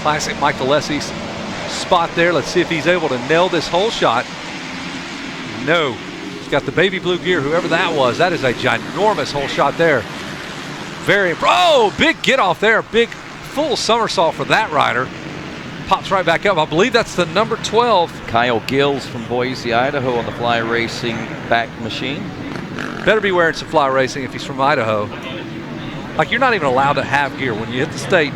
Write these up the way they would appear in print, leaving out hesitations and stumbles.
Classic Michael Lessie's spot there. Let's see if he's able to nail this hole shot. No. He's got the baby blue gear, whoever that was. That is a ginormous hole shot there. Very, oh, big get off there. Big full somersault for that rider. Pops right back up. I believe that's the number 12. Kyle Gills from Boise, Idaho on the Fly Racing back machine. Better be wearing some Fly Racing if he's from Idaho. Like, you're not even allowed to have gear. When you hit the state,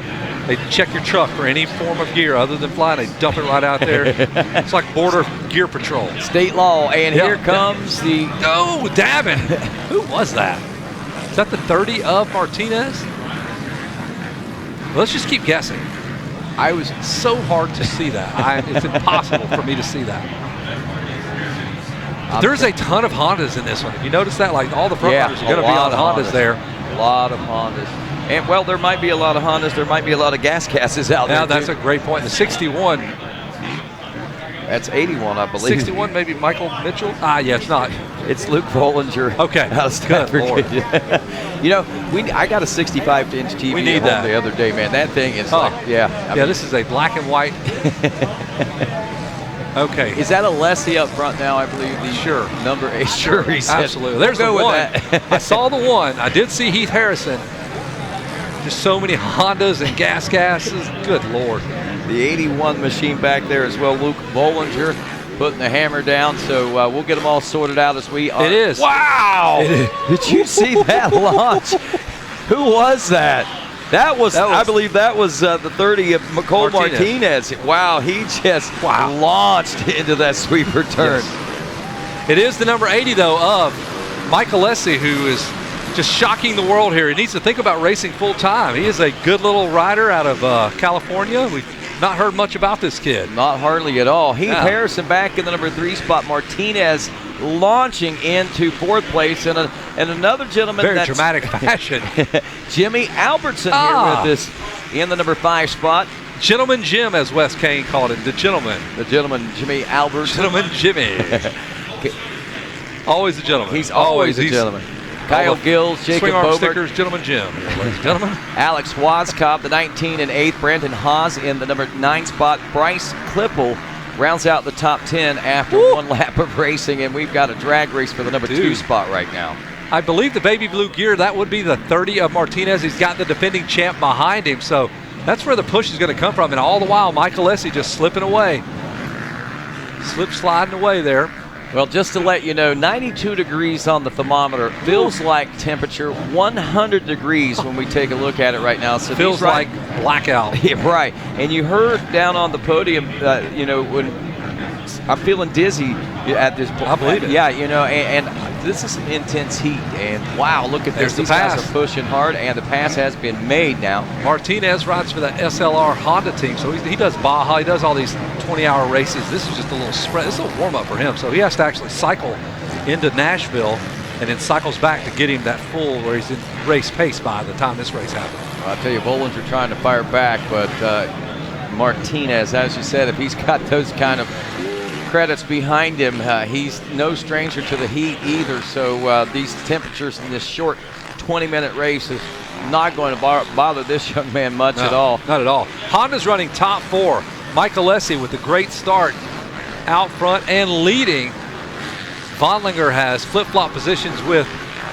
they check your truck for any form of gear other than fly. They dump it right out there. It's like Border Gear Patrol. State law, and here comes the... Oh, dabbing. Who was that? Is that the 30 of Martinez? Well, let's just keep guessing. I was so hard to see that. It's impossible for me to see that. There's a ton of Hondas in this one. If you notice that, like all the front runners are going to be on Hondas there. A lot of Hondas. And, well, there might be a lot of Hondas. There might be a lot of gas gases out there. Yeah, that's a great point. The 61. That's 81, I believe. 61, maybe Michael Mitchell? Ah, yeah, it's not. It's Luke Bollinger. Okay. Good Lord. You know, I got a 65-inch TV we need at home the other day, man. That thing is like, I mean, this is a black and white. Okay. Is that a Lessie up front now, I believe? Sure. Number 8. Sure, he said. Absolutely. There's the one. I saw the one. I did see Heath Harrison. Just so many Hondas and gas gases. Good Lord. The 81 machine back there as well. Luke Bollinger putting the hammer down. So we'll get them all sorted out as we are. It is. Wow. Did you see that launch? Who was that? That was, I believe that was the 30 of Nicole Martinez. Wow, he just launched into that sweeper turn. Yes. It is the number 80, though, of Michael Lessie, who is just shocking the world here. He needs to think about racing full time. He is a good little rider out of California. We've not heard much about this kid. Not hardly at all. Heath Harrison back in the number 3 spot. Martinez launching into 4th place, and another gentleman. Very dramatic fashion. Jimmy Albertson here with us in the number 5 spot. Gentleman Jim, as Wes Kane called it. The gentleman, Jimmy Albertson. Gentleman Jimmy. Always a gentleman. He's always a gentleman. Kyle Gills, Jacob Bobert. Stickers, Gentleman Jim. Ladies and gentlemen. Alex Waskop, the 19 and 8th. Brandon Haas in the number 9 spot. Bryce Klippel rounds out the top 10 after one lap of racing, and we've got a drag race for the number 2 spot right now. I believe the baby blue gear, that would be the 30 of Martinez. He's got the defending champ behind him, so that's where the push is going to come from. And all the while, Michael Lessie just slipping away. Sliding away there. Well, just to let you know, 92 degrees on the thermometer. Feels like temperature 100 degrees when we take a look at it right now. So feels like blackout. Yeah, right. And you heard down on the podium, when I'm feeling dizzy at this point. I believe it. Yeah, and this is some intense heat. And wow, look at this. These guys are pushing hard, and the pass has been made now. Martinez rides for the SLR Honda team, so he does Baja. He does all these 20-hour races. This is just a little spread. This is a warm-up for him, so he has to actually cycle into Nashville and then cycles back to get him that full where he's in race pace by the time this race happens. Well, I'll tell you, Bollinger trying to fire back, but Martinez, as you said, if he's got those kind of credits behind him, he's no stranger to the heat either. So these temperatures in this short 20-minute race is not going to bother this young man much at all. Not at all. Honda's running top 4. Michael Lessie with a great start out front and leading. Vonlinger has flip-flop positions with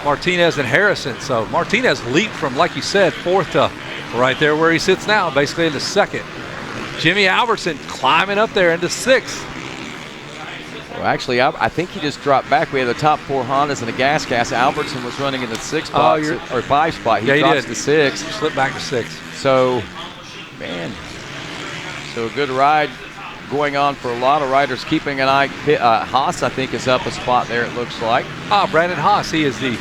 Martinez and Harrison. So Martinez leaped from, like you said, 4th to right there where he sits now, basically into 2nd. Jimmy Albertson climbing up there into 6th. Well, actually, I think he just dropped back. We had the top 4 Hondas and a gas. Albertson was running in the 6th spot or 5 spot. He drops to 6. Slipped back to 6. So, man, so a good ride going on for a lot of riders. Keeping an eye, Haas, I think, is up a spot there, it looks like. Brandon Haas, he is the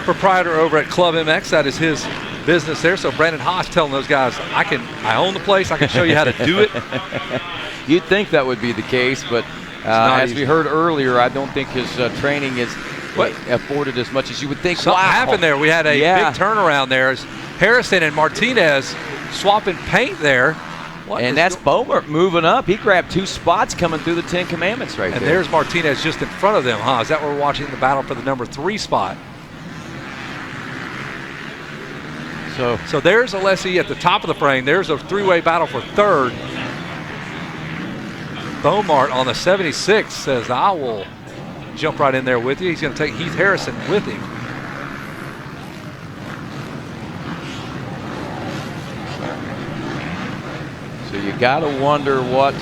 proprietor over at Club MX. That is his business there. So Brandon Haas telling those guys, I own the place. I can show you how to do it. You'd think that would be the case, but as we heard earlier, I don't think his training is afforded as much as you would think. Something happened there. We had a big turnaround there as Harrison and Martinez swapping paint there. And that's Bobert moving up. He grabbed 2 spots coming through the 10 Commandments right there. And there's Martinez just in front of them, huh? Is that where we're watching the battle for the number 3 spot? So there's Alessi at the top of the frame. There's a three-way battle for third. Beaumart on the 76 says, I will jump right in there with you. He's going to take Heath Harrison with him. So you got to wonder what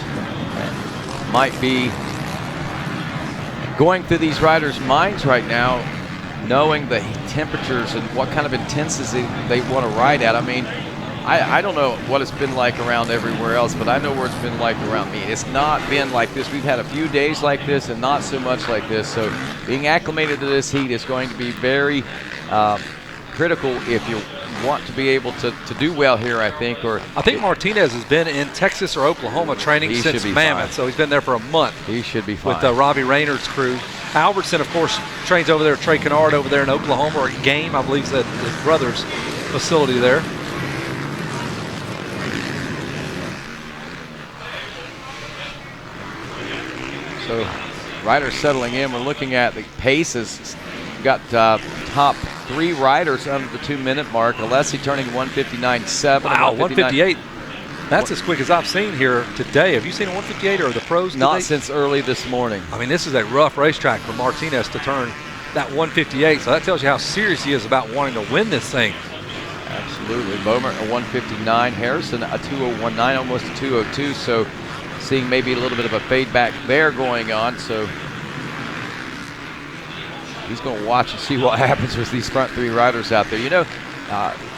might be going through these riders' minds right now, knowing the temperatures and what kind of intensity they want to ride at. I mean, I don't know what it's been like around everywhere else, but I know where it's been like around me. It's not been like this. We've had a few days like this and not so much like this. So being acclimated to this heat is going to be very critical if you want to be able to do well here, I think. I think Martinez has been in Texas or Oklahoma training since Mammoth, so he's been there for a month. He should be fine. With Robbie Raynor's crew. Albertson, of course, trains over there, Trey Kennard over there in Oklahoma, or Game, I believe, is at his brother's facility there. So riders settling in. We're looking at the paces. We've got top 3 riders under the 2-minute mark. Alessi turning 159.7. Wow, 158. That's as quick as I've seen here today. Have you seen a 158 or the pros today? Not since early this morning. I mean, this is a rough racetrack for Martinez to turn that 158. So that tells you how serious he is about wanting to win this thing. Absolutely. Beaumont a 159. Harrison a 201.9, almost a 202. So seeing maybe a little bit of a fade back there going on. So he's going to watch and see what happens with these front 3 riders out there. You know,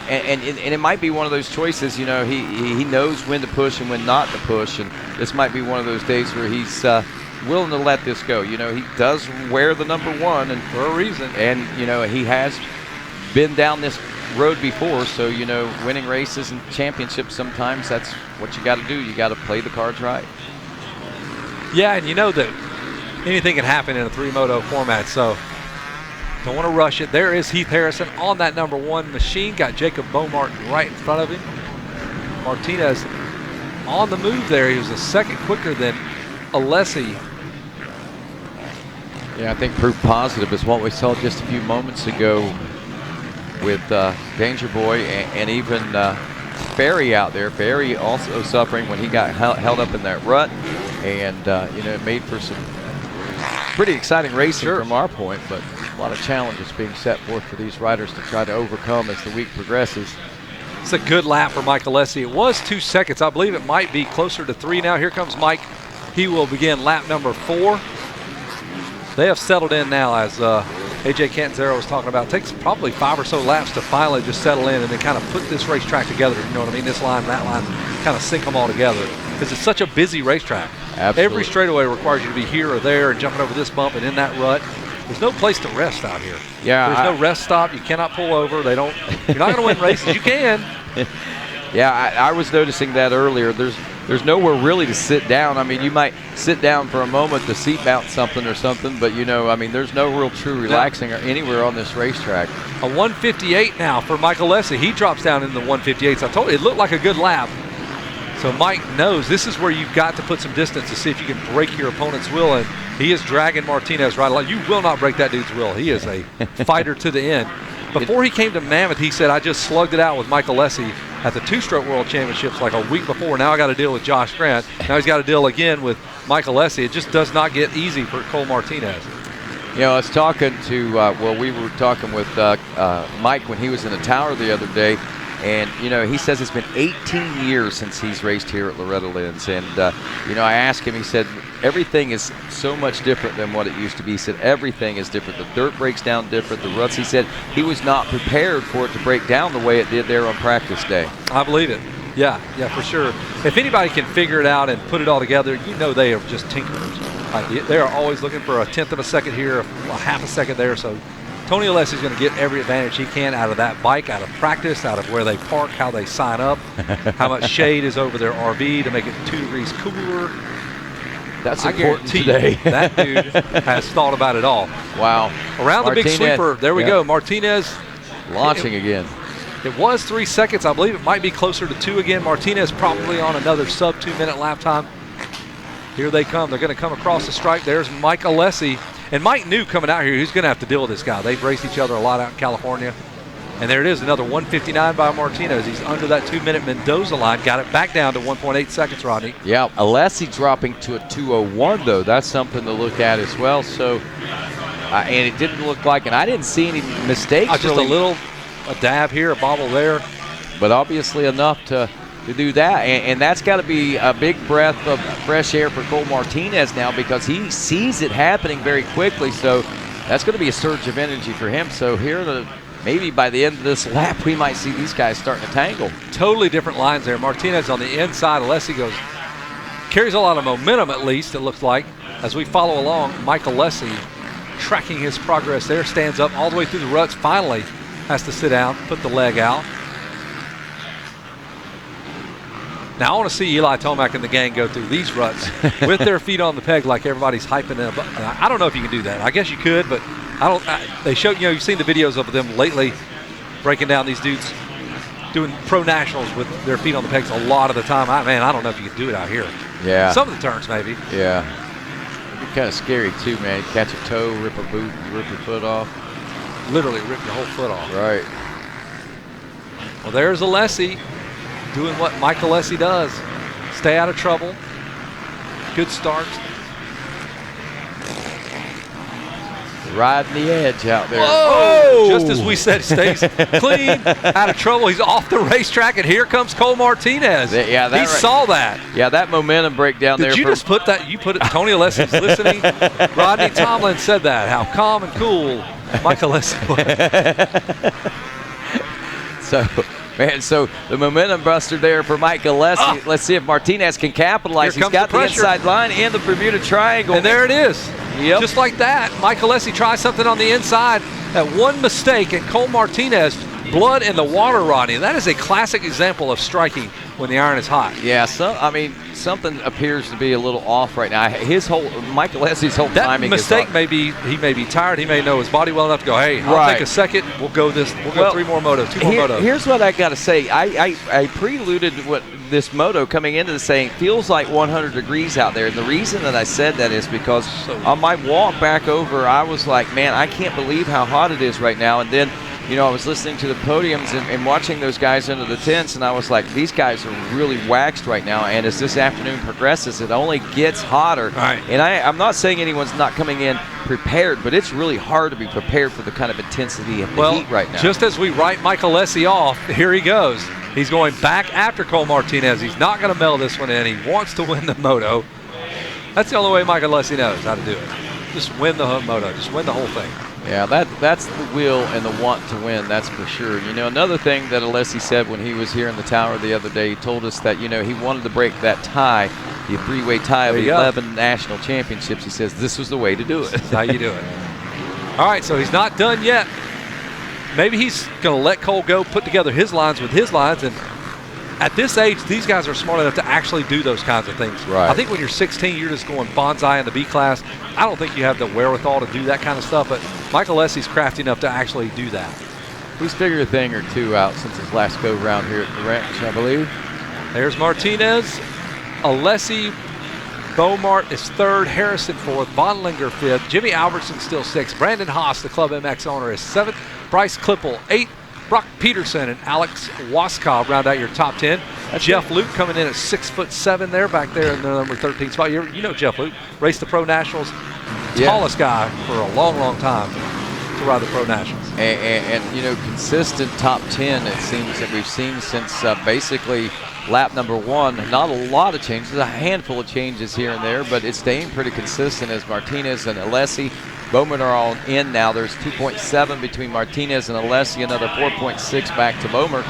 and it might be one of those choices. You know, he knows when to push and when not to push, and this might be one of those days where he's willing to let this go. You know, he does wear the number 1, and for a reason. And you know, he has been down this road before, so you know, winning races and championships, sometimes that's what you got to do. You got to play the cards right. Yeah, and you know that anything can happen in a 3-moto format, so don't want to rush it. There is Heath Harrison on that number 1 machine. Got Jacob Beaumart right in front of him. Martinez on the move there. He was a second quicker than Alessi. Yeah, I think proof positive is what we saw just a few moments ago with Danger Boy and even Ferry out there. Ferry also suffering when he got held up in that rut, and you know, it made for some pretty exciting racing from our point, but a lot of challenges being set forth for these riders to try to overcome as the week progresses. It's a good lap for Mike Alessi. It was 2 seconds. I believe it might be closer to 3 now. Here comes Mike. He will begin lap number 4. They have settled in now, as AJ Cantzero was talking about. It takes probably 5 or so laps to finally just settle in and then kind of put this racetrack together. You know what I mean? This line, that line, kind of sync them all together. Because it's such a busy racetrack. Absolutely. Every straightaway requires you to be here or there and jumping over this bump and in that rut. There's no place to rest out here. Yeah, there's no rest stop. You cannot pull over. They don't. You're not going to win races. You can. Yeah, I was noticing that earlier. There's nowhere really to sit down. I mean, you might sit down for a moment to seat mount something or something, but you know, I mean, there's no real true relaxing or anywhere on this racetrack. A 158 now for Mike Alessi. He drops down in the 158s. I told you, it looked like a good lap. So Mike knows this is where you've got to put some distance to see if you can break your opponent's will, and he is dragging Martinez right along. You will not break that dude's will. He is a fighter to the end. Before he came to Mammoth, he said, I just slugged it out with Mike Alessi at the 2-stroke world championships like a week before. Now I got to deal with Josh Grant. Now he's got to deal again with Mike Alessi. It just does not get easy for Cole Martinez. You know, I was talking to, we were talking with Mike when he was in the tower the other day, and, you know, he says it's been 18 years since he's raced here at Loretta Lynn's. And, you know, I asked him, he said, everything is so much different than what it used to be. He said, everything is different. The dirt breaks down different, the ruts. He said he was not prepared for it to break down the way it did there on practice day. I believe it. Yeah, for sure. If anybody can figure it out and put it all together, you know they are just tinkerers. They are always looking for a 1/10 of a second here, a half a second there. So Tony Alessi is going to get every advantage he can out of that bike, out of practice, out of where they park, how they sign up, how much shade is over their RV to make it 2 degrees cooler. That's important today. That dude has thought about it all. Wow. Around Martinez, the big sweeper, there we go. Martinez launching again. It was 3 seconds. I believe it might be closer to 2 again. Martinez probably on another sub 2-minute lap time. Here they come. They're going to come across the stripe. There's Mike Alessi. And Mike knew coming out here he was going to have to deal with this guy. They've raced each other a lot out in California. And there it is, another 1:59 by Martinez. He's under that 2-minute Mendoza line. Got it back down to 1.8 seconds, Rodney. Yeah, Alessi dropping to a 2:01, though. That's something to look at as well. So, and it didn't look like, and I didn't see any mistakes. Just really. A dab here, a bobble there. But obviously enough to do that. And that's got to be a big breath of fresh air for Cole Martinez now, because he sees it happening very quickly. So that's going to be a surge of energy for him. So here, maybe by the end of this lap, we might see these guys starting to tangle. Totally different lines there. Martinez on the inside. Alessi carries a lot of momentum, at least, it looks like. As we follow along, Mike Alessi tracking his progress there, stands up all the way through the ruts, finally has to sit down, put the leg out. Now I want to see Eli Tomac and the gang go through these ruts with their feet on the peg like everybody's hyping them. I don't know if you can do that. I guess you could, but they show, you've seen the videos of them lately breaking down these dudes doing pro nationals with their feet on the pegs a lot of the time. I don't know if you can do it out here. Yeah. Some of the turns maybe. Yeah. It'd be kind of scary too, man. Catch a toe, rip a boot, rip your foot off. Literally rip your whole foot off. Right. Well, there's Alessi doing what Mike Alessi does. Stay out of trouble. Good start. Riding the edge out there. Whoa! Just as we said, he stays clean, out of trouble. He's off the racetrack, and here comes Cole Martinez. He saw that. Yeah, that momentum breakdown there. Did you just put that? You put it. Tony Alessi's listening. Rodney Tomlin said that. How calm and cool Mike Alessi was. So the momentum buster there for Mike Alessi. Let's see if Martinez can capitalize. He's got the inside line in the Bermuda Triangle. And there it is. Yep. Just like that, Mike Alessi tries something on the inside. That one mistake, and Cole Martinez, blood in the water, Rodney. That is a classic example of striking when the iron is hot. Yeah, something appears to be a little off right now. Mike Alessi's whole timing is mistake he may be tired. He may know his body well enough to go, hey, I'll take a second. We'll go 3 more motos, 2 more motos. Here's what I got to say. I preluded what this moto coming into this saying feels like 100 degrees out there. And the reason that I said that is because on my walk back over, I was like, man, I can't believe how hot it is right now. And then, I was listening to the podiums and watching those guys into the tents, and I was like, these guys are really waxed right now. And as this afternoon progresses, it only gets hotter. Right. And I'm not saying anyone's not coming in prepared, but it's really hard to be prepared for the kind of intensity of the heat right now. Just as we write Mike Alessi off, here he goes. He's going back after Cole Martinez. He's not going to mail this one in. He wants to win the moto. That's the only way Mike Alessi knows how to do it. Just win the moto. Just win the whole thing. Yeah, that's the will and the want to win, that's for sure. Another thing that Alessi said when he was here in the tower the other day, he told us that, he wanted to break that tie, the 3-way tie of 11 national championships. He says this was the way to do it. That's how you do it. All right, so he's not done yet. Maybe he's going to let Cole go, put together his lines with his lines, and at this age, these guys are smart enough to actually do those kinds of things. Right. I think when you're 16, you're just going bonsai in the B class. I don't think you have the wherewithal to do that kind of stuff, but Mike Alessi's crafty enough to actually do that. He's figured a thing or two out since his last go-round here at the ranch, I believe. There's Martinez. Alessi. Beaumart is 3rd. Harrison 4th. Vonlinger 5th. Jimmy Albertson still 6th. Brandon Haas, the Club MX owner, is 7th. Bryce Klippel 8th. Brock Peterson and Alex Waskow round out your top 10. Jeff Luke coming in at 6'7" there, back there in the number 13 spot. You know Jeff Luke, raced the Pro Nationals, tallest guy for a long, long time to ride the Pro Nationals. And consistent top 10 it seems that we've seen since basically lap number 1. Not a lot of changes, a handful of changes here and there, but it's staying pretty consistent as Martinez and Alessi. Bowman are all in now. There's 2.7 between Martinez and Alessi, another 4.6 back to Bowman.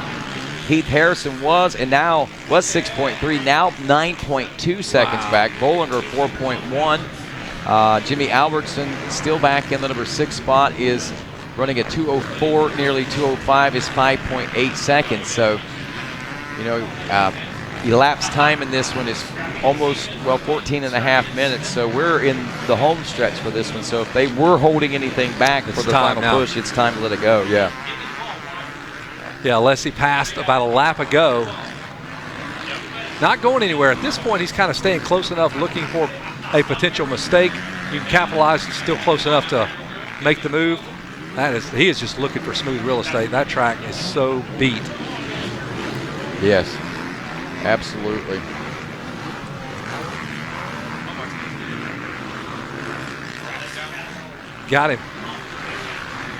Heath Harrison was 6.3, now 9.2 seconds back. Bollinger 4.1. Jimmy Albertson still back in the number 6 spot, is running at 2:04, nearly 2:05, is 5.8 seconds. So, elapsed time in this one is almost 14 and a half minutes. So we're in the home stretch for this one. So if they were holding anything back for the final push, it's time to let it go. Yeah. Yeah, Alessi passed about a lap ago. Not going anywhere. At this point, he's kind of staying close enough, looking for a potential mistake. You can capitalize, still close enough to make the move. He is just looking for smooth real estate. That track is so beat. Yes, absolutely. Got him.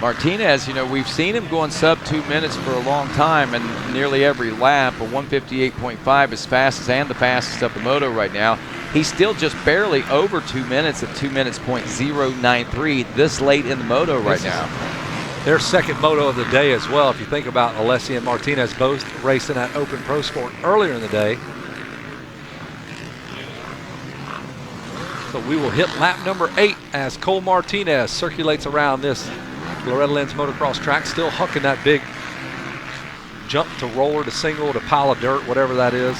Martinez, we've seen him going sub 2 minutes for a long time, and nearly every lap. A 158.5 is fastest and the fastest of the Moto right now. He's still just barely over 2 minutes at 2 minutes .093 this late in the Moto right now. Their second Moto of the day as well. If you think about Alessi and Martinez both racing at Open Pro Sport earlier in the day. So we will hit lap number 8 as Cole Martinez circulates around this Loretta Lynn's motocross track, still hucking that big jump to roller to single to pile of dirt, whatever that is.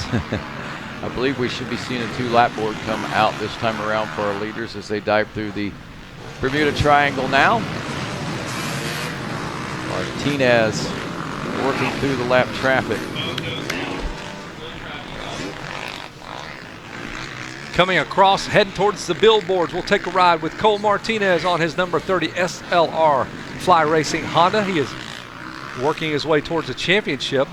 I believe we should be seeing a 2-lap board come out this time around for our leaders as they dive through the Bermuda Triangle now. Martinez working through the lap traffic. Coming across, heading towards the billboards, we'll take a ride with Cole Martinez on his number 30 SLR Fly Racing Honda. He is working his way towards the championship.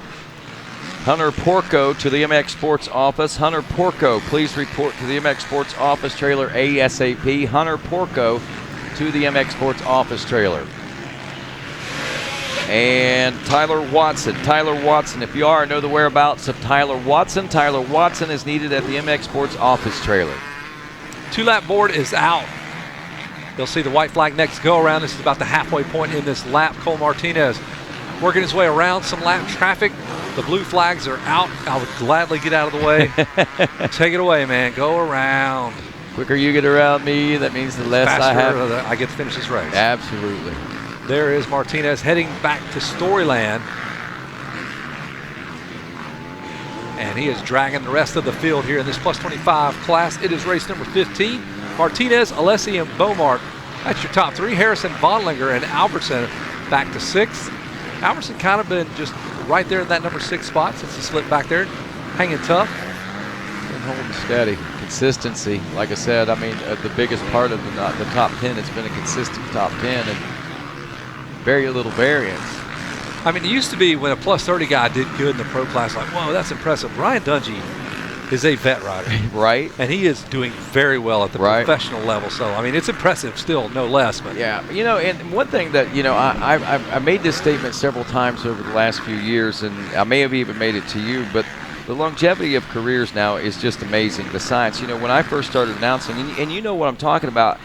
Hunter Porco to the MX Sports office. Hunter Porco, please report to the MX Sports office trailer ASAP. Hunter Porco to the MX Sports office trailer. And Tyler Watson. Tyler Watson, if you know the whereabouts of Tyler Watson. Tyler Watson is needed at the MX Sports office trailer. 2-lap board is out. You'll see the white flag next go around. This is about the halfway point in this lap. Cole Martinez working his way around some lap traffic. The blue flags are out. I would gladly get out of the way. Take it away, man. Go around. Quicker you get around me, that means the less I have. I get to finish this race. Absolutely. There is Martinez heading back to Storyland. And he is dragging the rest of the field here in this plus 25 class. It is race number 15. Martinez, Alessi, and Beaumont. That's your top 3. Harrison, Vonlinger, and Albertson back to 6th. Albertson kind of been just right there in that number 6 spot since he slipped back there, hanging tough. And holding steady. Consistency. Like I said, the biggest part of the top 10 has been a consistent top 10 and very little variance. It used to be when a plus 30 guy did good in the pro class, like, whoa, that's impressive. Ryan Dungey is a vet rider. Right. And he is doing very well at the professional level. So, it's impressive still, no less. But yeah, and one thing that, I made this statement several times over the last few years, and I may have even made it to you, but the longevity of careers now is just amazing. The science, when I first started announcing, and you know what I'm talking about,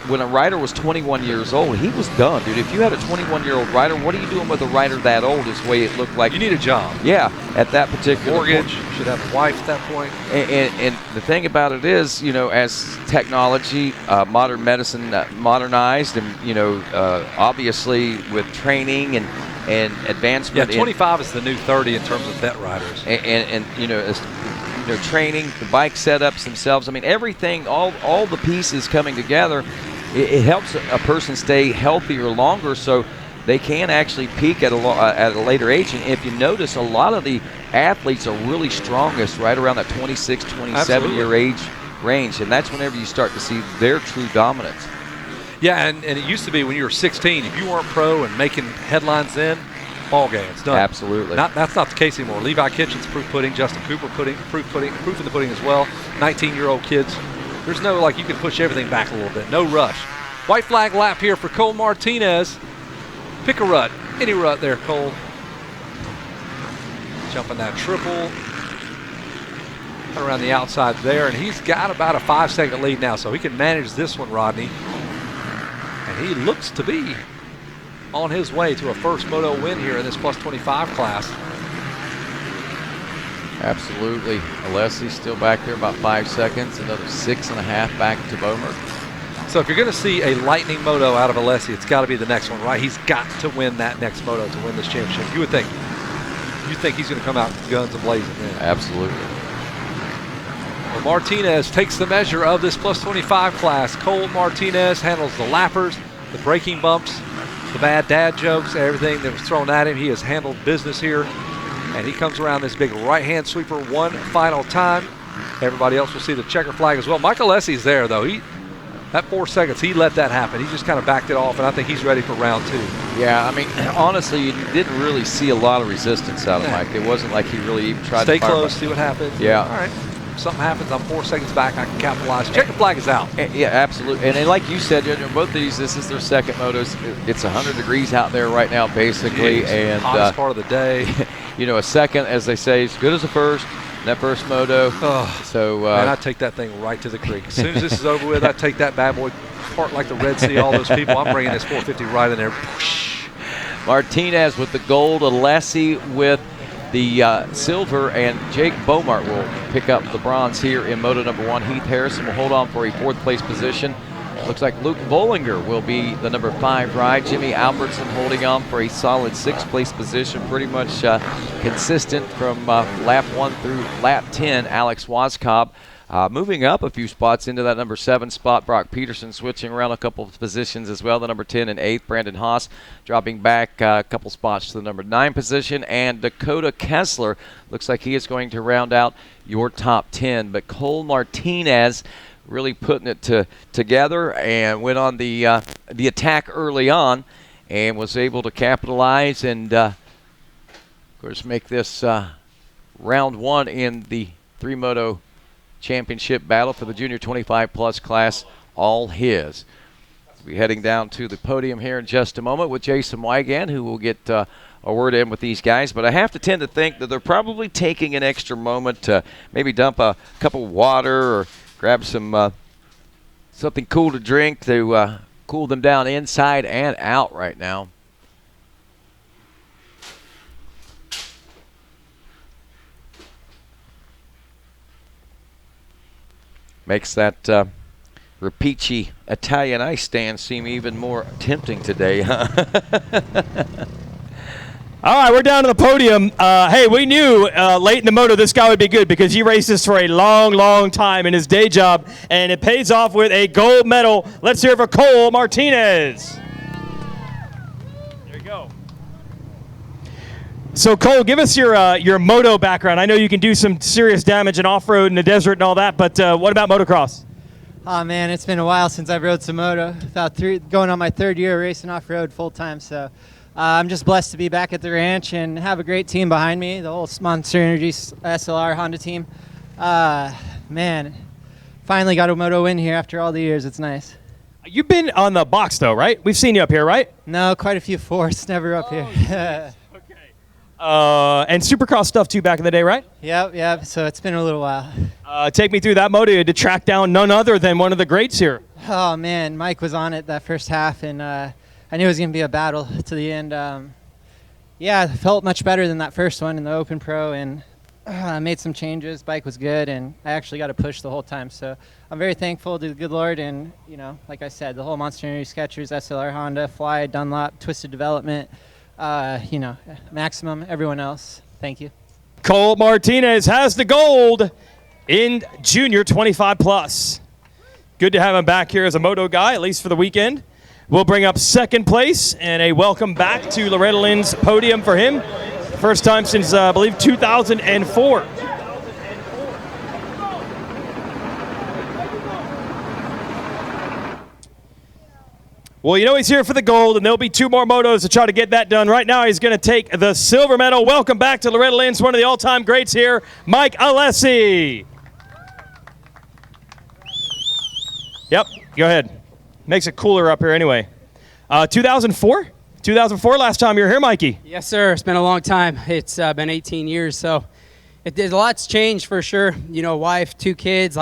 when a rider was 21 years old, he was done, dude. If you had a 21-year-old rider, what are you doing with a rider that old is the way it looked like. You need a job. Yeah, at that particular mortgage, point. You should have a wife at that point. And the thing about it is, as technology, modern medicine modernized, and, obviously with training and advancement. Yeah, 25 is the new 30 in terms of vet riders. And training, the bike setups themselves. Everything, all the pieces coming together, it helps a person stay healthier longer, so they can actually peak at a later age. And if you notice, a lot of the athletes are really strongest right around that 26, 27-year age range, and that's whenever you start to see their true dominance. Yeah, and it used to be when you were 16, if you weren't pro and making headlines then, ball game, it's done. Absolutely. That's not the case anymore. Levi Kitchens, proof pudding. Justin Cooper, proof in the pudding as well. 19-year-old kids. There's no, you can push everything back a little bit. No rush. White flag lap here for Cole Martinez. Pick a rut. Any rut there, Cole. Jumping that triple. Around the outside there, and he's got about a 5-second lead now, so he can manage this one, Rodney. And he looks to be on his way to a first moto win here in this plus 25 class. Absolutely. Alessi's still back there about 5 seconds, another 6.5 back to Beaumont. So if you're going to see a lightning moto out of Alessi, it's got to be the next one, right? He's got to win that next moto to win this championship. You would think. You think he's going to come out guns a-blazing then. Absolutely. Well, Martinez takes the measure of this plus 25 class. Cole Martinez handles the lappers, the braking bumps, the bad dad jokes, everything that was thrown at him. He has handled business here, and he comes around this big right-hand sweeper one final time. Everybody else will see the checker flag as well. Michael Alessi's there, though. That 4 seconds, he let that happen. He just kind of backed it off, and I think he's ready for round 2. Yeah, I mean, honestly, you didn't really see a lot of resistance out of Mike. It wasn't like he really even tried to stay close, see what happens. Yeah. All right. If something happens, I'm 4 seconds back, I can capitalize. Checkered flag is out. Yeah, absolutely. And like you said, both of these, this is their second motos. It's 100 degrees out there right now, basically. And hottest part of the day. A second, as they say, is good as a first. That first moto. So man, I take that thing right to the creek. As soon as this is over with, I take that bad boy apart like the Red Sea. All those people, I'm bringing this 450 right in there. Martinez with the gold, Alessi with the silver, and Jake Beaumart will pick up the bronze here in Moto number 1. Heath Harrison will hold on for a 4th place position. Looks like Luke Bollinger will be the number 5 ride. Jimmy Albertson holding on for a solid 6th place position, pretty much consistent from lap 1 through lap 10. Alex Waskob moving up a few spots into that number 7 spot. Brock Peterson switching around a couple of positions as well. The number 10 and 8th, Brandon Haas dropping back a couple spots to the number 9 position. And Dakota Kessler looks like he is going to round out your top 10. But Cole Martinez really putting it together and went on the attack early on and was able to capitalize and, of course, make this round 1 in the 3-moto championship battle for the junior 25-plus class all his. We'll be heading down to the podium here in just a moment with Jason Wygand, who will get a word in with these guys. But I have to tend to think that they're probably taking an extra moment to maybe dump a cup of water or grab some something cool to drink to cool them down inside and out right now. Makes that Rapici Italian ice stand seem even more tempting today, huh? All right, we're down to the podium. Hey, we knew late in the moto this guy would be good because he races for a long, long time in his day job, and it pays off with a gold medal. Let's hear it for Cole Martinez. There you go. So, Cole, give us your moto background. I know you can do some serious damage in off-road in the desert and all that, but what about motocross? Oh, man, it's been a while since I've rode some moto. Going on my 3rd year racing off-road full-time, so I'm just blessed to be back at the ranch and have a great team behind me, the whole Monster Energy SLR Honda team. Man, finally got a moto win here after all the years. It's nice. You've been on the box, though, right? We've seen you up here, right? No, quite a few fourths, never up here. Okay. And Supercross stuff, too, back in the day, right? Yep, so it's been a little while. Take me through that moto. You had to track down none other than one of the greats here. Oh, man, Mike was on it that first half, and I knew it was going to be a battle to the end. Yeah, it felt much better than that first one in the Open Pro, and I made some changes. Bike was good, and I actually got to push the whole time. So I'm very thankful to the good Lord, and, like I said, the whole Monster Energy Skechers, SLR Honda, Fly, Dunlop, Twisted Development, Maximum, everyone else. Thank you. Cole Martinez has the gold in junior 25+. Good to have him back here as a moto guy, at least for the weekend. We'll bring up 2nd place and a welcome back to Loretta Lynn's podium for him. First time since, I believe, 2004. Well, he's here for the gold, and there'll be 2 more motos to try to get that done. Right now, he's going to take the silver medal. Welcome back to Loretta Lynn's, one of the all-time greats here, Mike Alessi. Yep, go ahead. Makes it cooler up here anyway. 2004? 2004 last time you were here, Mikey. Yes, sir. It's been a long time. It's been 18 years, so a lot's changed for sure. Wife, 2 kids,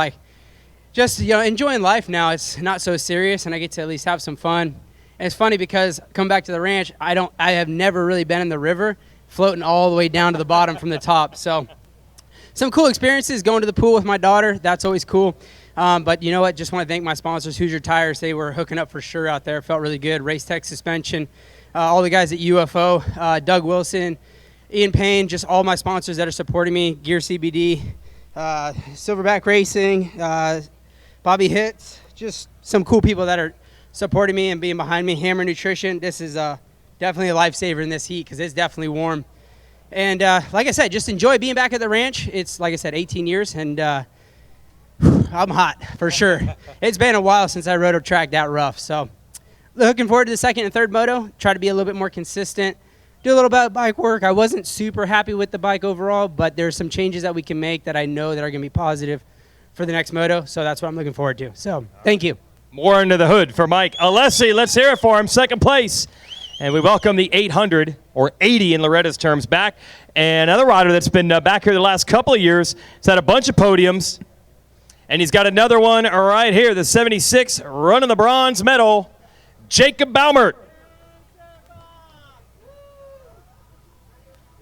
just enjoying life now. It's not so serious, and I get to at least have some fun. And it's funny because coming back to the ranch, I have never really been in the river, floating all the way down to the bottom from the top. So some cool experiences, going to the pool with my daughter. That's always cool. But you know what? Just want to thank my sponsors, Hoosier Tires. They were hooking up for sure out there. Felt really good. Race Tech Suspension, all the guys at UFO, Doug Wilson, Ian Payne, just all my sponsors that are supporting me, Gear CBD, Silverback Racing, Bobby Hits, just some cool people that are supporting me and being behind me. Hammer Nutrition, this is definitely a lifesaver in this heat because it's definitely warm. And like I said, just enjoy being back at the ranch. It's, like I said, 18 years, and I'm hot for sure. It's been a while since I rode a track that rough, so looking forward to the second and third moto. Try to be a little bit more consistent. Do a little bit of bike work. I wasn't super happy with the bike overall, but there's some changes that we can make that I know that are going to be positive for the next moto, so that's what I'm looking forward to. So thank you. More under the hood for Mike Alessi. Let's hear it for him. Second place. And we welcome the 800, or 80 in Loretta's terms, back. And another rider that's been back here the last couple of years. He's had a bunch of podiums. And he's got another one right here, the 76, running the bronze medal, Jacob Baumert.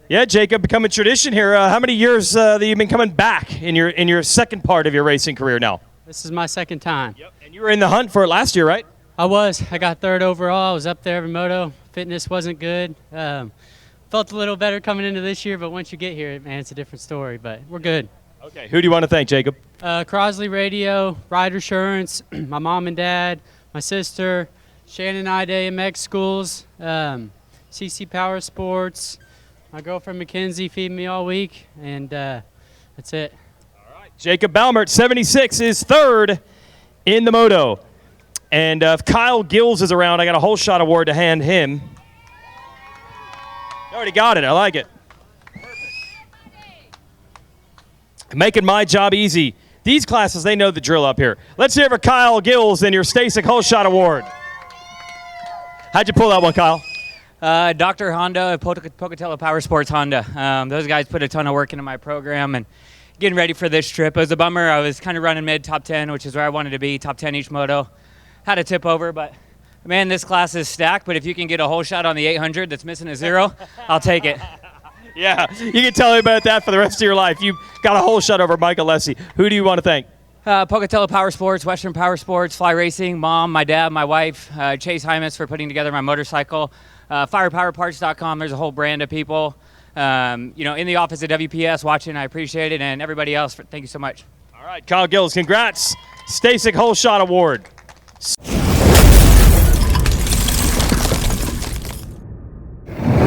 Yeah, Jacob, becoming tradition here. How many years that you've been coming back in your second part of your racing career now? This is my second time. Yep. And you were in the hunt for it last year, right? I was. I got third overall. I was up there every moto. Fitness wasn't good. Felt a little better coming into this year, but once you get here, man, it's a different story. But we're good. Okay. Who do you want to thank, Jacob? Crosley Radio, Rider Assurance, my mom and dad, my sister, Shannon Ide MX Schools, CC Power Sports, my girlfriend Mackenzie feeding me all week, and that's it. All right. Jacob Baumert, 76, is third in the moto. And if Kyle Gills is around, I got a whole shot award to hand him. You already got it. I like it. Making my job easy. These classes, they know the drill up here. Let's hear it for Kyle Gills and your Stasic Whole Shot Award. How'd you pull that one, Kyle? Dr. Honda, Pocatello Power Sports Honda. Those guys put a ton of work into my program and getting ready for this trip. It was a bummer. I was kind of running mid top 10, which is where I wanted to be, top 10 each moto. Had a tip over, but man, this class is stacked. But if you can get a whole shot on the 800 that's missing a zero, I'll take it. Yeah, you can tell me about that for the rest of your life. You got a whole shot over Mike Alessi. Who do you want to thank? Pocatello Power Sports, Western Power Sports, Fly Racing, Mom, my dad, my wife, Chase Hymas for putting together my motorcycle, firepowerparts.com. There's a whole brand of people, in the office at WPS watching. I appreciate it, and everybody else, thank you so much. All right, Kyle Gills, congrats. Stasic Whole Shot Award.